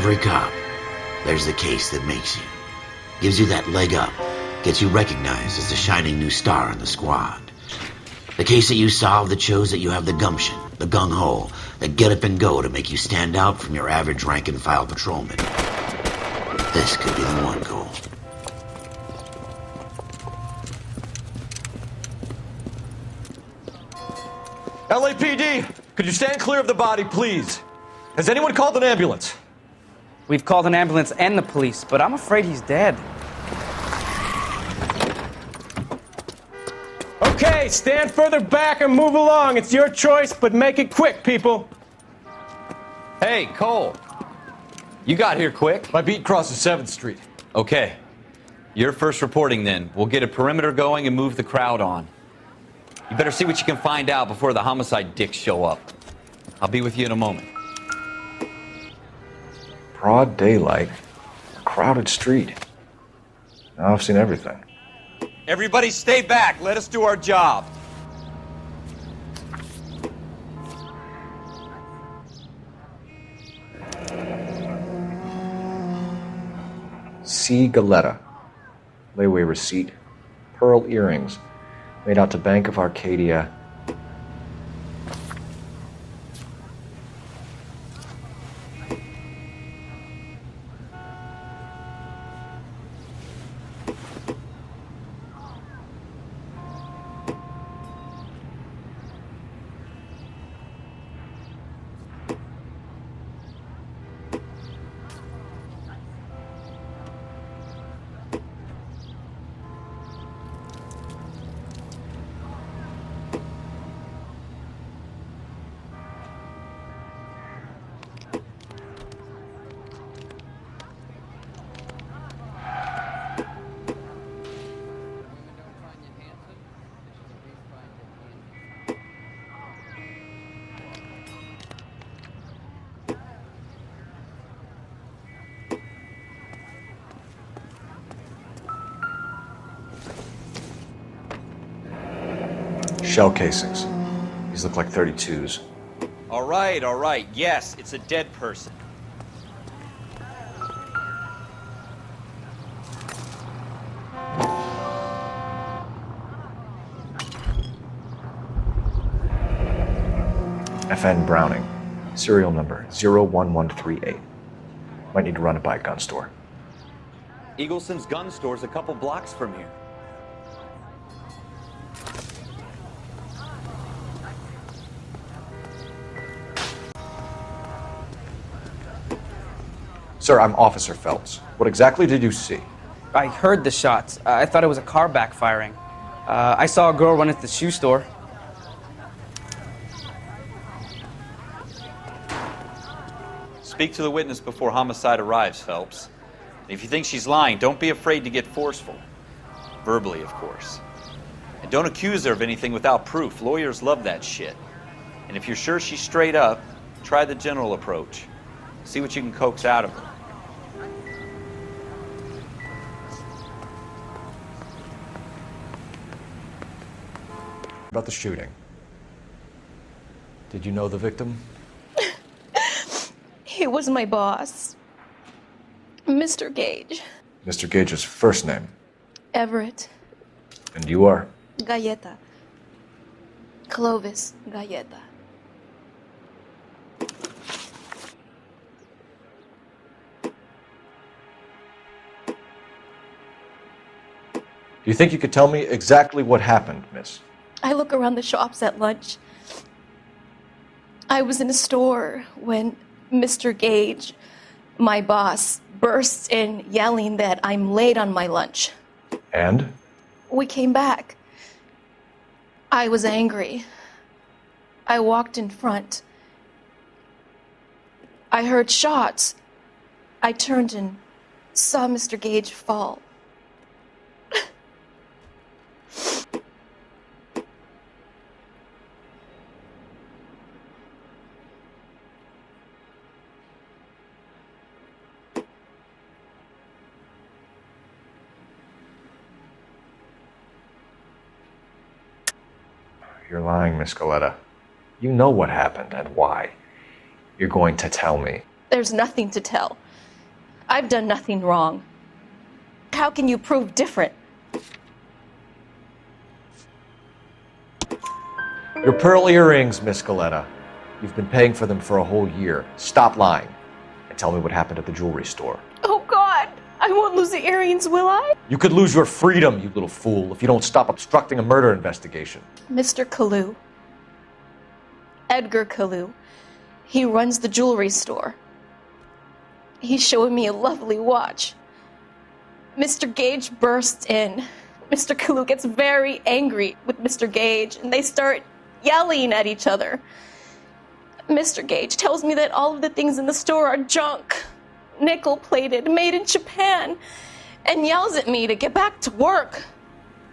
every cop, there's the case that makes you. Gives you that leg up. Gets you recognized as the shining new star in the squad. The case that you solve that shows that you have the gumption, the gung-ho, the get up and go to make you stand out from your average rank-and-file patrolman. This could be the one, Cole. LAPD, could you stand clear of the body, please? Has anyone called an ambulance? We've called an ambulance and the police, but I'm afraid he's dead. Okay, stand further back and move along. It's your choice, but make it quick, people. Hey, Cole. You got here quick. My beat crosses 7th Street. Okay. You're first reporting then. We'll get a perimeter going and move the crowd on. You better see what you can find out before the homicide dicks show up. I'll be with you in a moment. Broad daylight, crowded street. Now I've seen everything. Everybody stay back. Let us do our job. C. Galetta. Layaway receipt. Pearl earrings. Made out to Bank of Arcadia. Shell casings. These look like 32s. All right. Yes, it's a dead person. FN Browning. Serial number 01138. Might need to run it by a gun store. Eagleson's gun store's a couple blocks from here. Sir, I'm Officer Phelps. What exactly did you see? I heard the shots. I thought it was a car backfiring. I saw a girl run into the shoe store. Speak to the witness before homicide arrives, Phelps. And if you think she's lying, don't be afraid to get forceful. Verbally, of course. And don't accuse her of anything without proof. Lawyers love that shit. And if you're sure she's straight up, try the general approach. See what you can coax out of her. About the shooting. Did you know the victim? He was my boss, Mr. Gage. Mr. Gage's first name. Everett. And you are? Galleta. Clovis Galleta. Do you think you could tell me exactly what happened, miss? I look around the shops at lunch. I was in a store when Mr. Gage, my boss, bursts in yelling that I'm late on my lunch. And? We came back. I was angry. I walked in front. I heard shots. I turned and saw Mr. Gage fall. You're lying, Miss Galetta. You know what happened and why. You're going to tell me. There's nothing to tell. I've done nothing wrong. How can you prove different? Your pearl earrings, Miss Galetta. You've been paying for them for a whole year. Stop lying and tell me what happened at the jewelry store. Oh, God. I won't lose the earrings, will I? You could lose your freedom, you little fool, if you don't stop obstructing a murder investigation. Mr. Kalu. Edgar Kalu. He runs the jewelry store. He's showing me a lovely watch. Mr. Gage bursts in. Mr. Kalu gets very angry with Mr. Gage, and they start yelling at each other. Mr. Gage tells me that all of the things in the store are junk, nickel-plated, made in Japan, and yells at me to get back to work.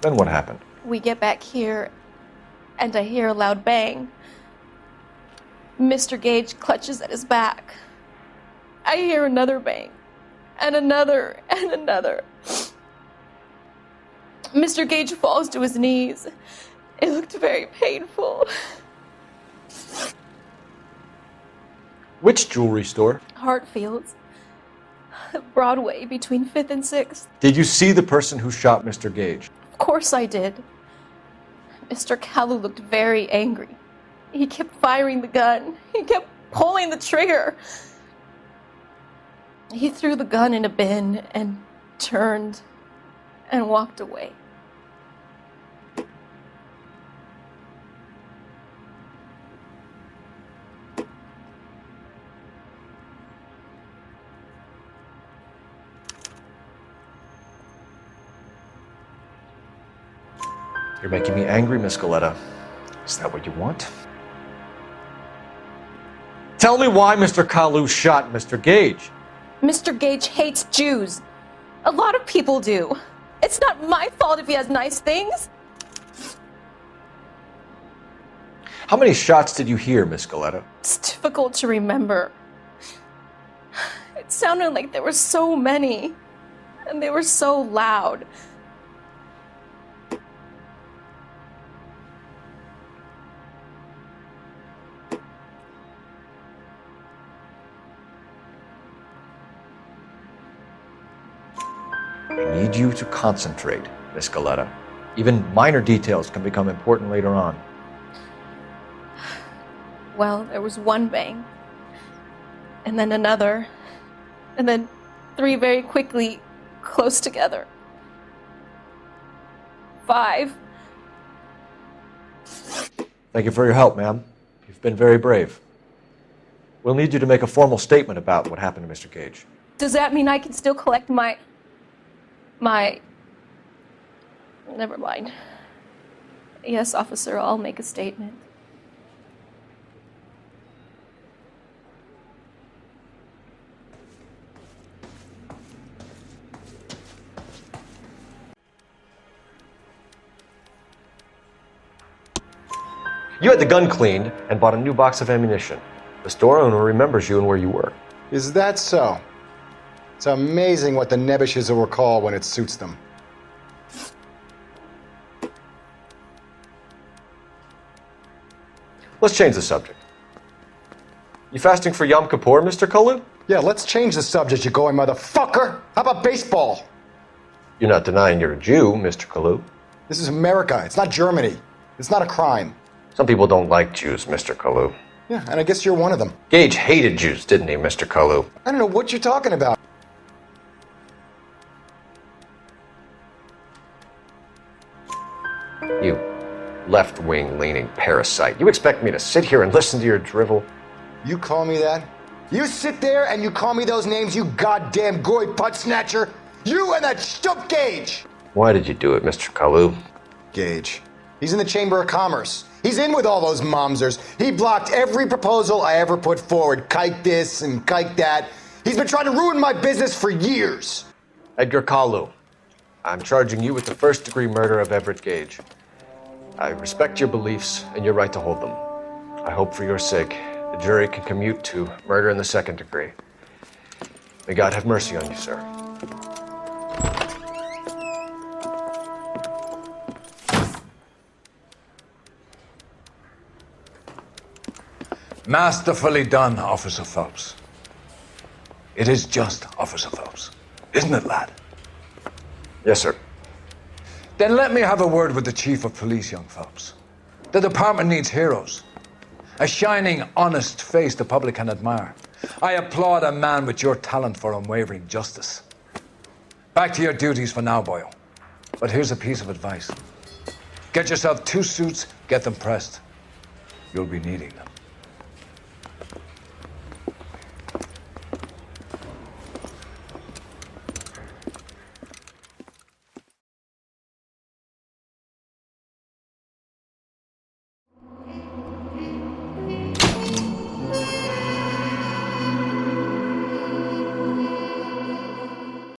Then what happened? We get back here, and I hear a loud bang. Mr. Gage clutches at his back. I hear another bang, and another, and another. Mr. Gage falls to his knees. It looked very painful. Which jewelry store? Hartfield's. Broadway, between 5th and 6th. Did you see the person who shot Mr. Gage? Of course I did. Mr. Kalu looked very angry. He kept firing the gun. He kept pulling the trigger. He threw the gun in a bin and turned and walked away. You're making me angry, Miss Galetta. Is that what you want? Tell me why Mr. Kalu shot Mr. Gage. Mr. Gage hates Jews. A lot of people do. It's not my fault if he has nice things. How many shots did you hear, Miss Galetta? It's difficult to remember. It sounded like there were so many, and they were so loud. I need you to concentrate, Miss Galetta. Even minor details can become important later on. Well, there was one bang, and then another, and then 3 very quickly, close together. 5. Thank you for your help, ma'am. You've been very brave. We'll need you to make a formal statement about what happened to Mr. Gage. Does that mean I can still collect my... Never mind. Yes, officer, I'll make a statement. You had the gun cleaned and bought a new box of ammunition. The store owner remembers you and where you were. Is that so? It's amazing what the Nebbishes will recall when it suits them. Let's change the subject. You fasting for Yom Kippur, Mr. Kalu? Yeah, let's change the subject, you going motherfucker! How about baseball? You're not denying you're a Jew, Mr. Kalu. This is America, it's not Germany. It's not a crime. Some people don't like Jews, Mr. Kalu. Yeah, and I guess you're one of them. Gage hated Jews, didn't he, Mr. Kalu? I don't know what you're talking about. You left-wing leaning parasite. You expect me to sit here and listen to your drivel? You call me that? You sit there and you call me those names, you goddamn goy putt snatcher? You and that stup Gage! Why did you do it, Mr. Kalu? Gage. He's in the Chamber of Commerce. He's in with all those momsers. He blocked every proposal I ever put forward. Kike this and kike that. He's been trying to ruin my business for years. Edgar Kalu, I'm charging you with the first-degree murder of Everett Gage. I respect your beliefs and your right to hold them. I hope for your sake the jury can commute to murder in the second degree. May God have mercy on you, sir. Masterfully done, Officer Phelps. It is just, Officer Phelps. Isn't it, lad? Yes, sir. Then let me have a word with the Chief of Police, young Phelps. The department needs heroes. A shining, honest face the public can admire. I applaud a man with your talent for unwavering justice. Back to your duties for now, boyo. But here's a piece of advice. Get yourself 2 suits, get them pressed. You'll be needing them.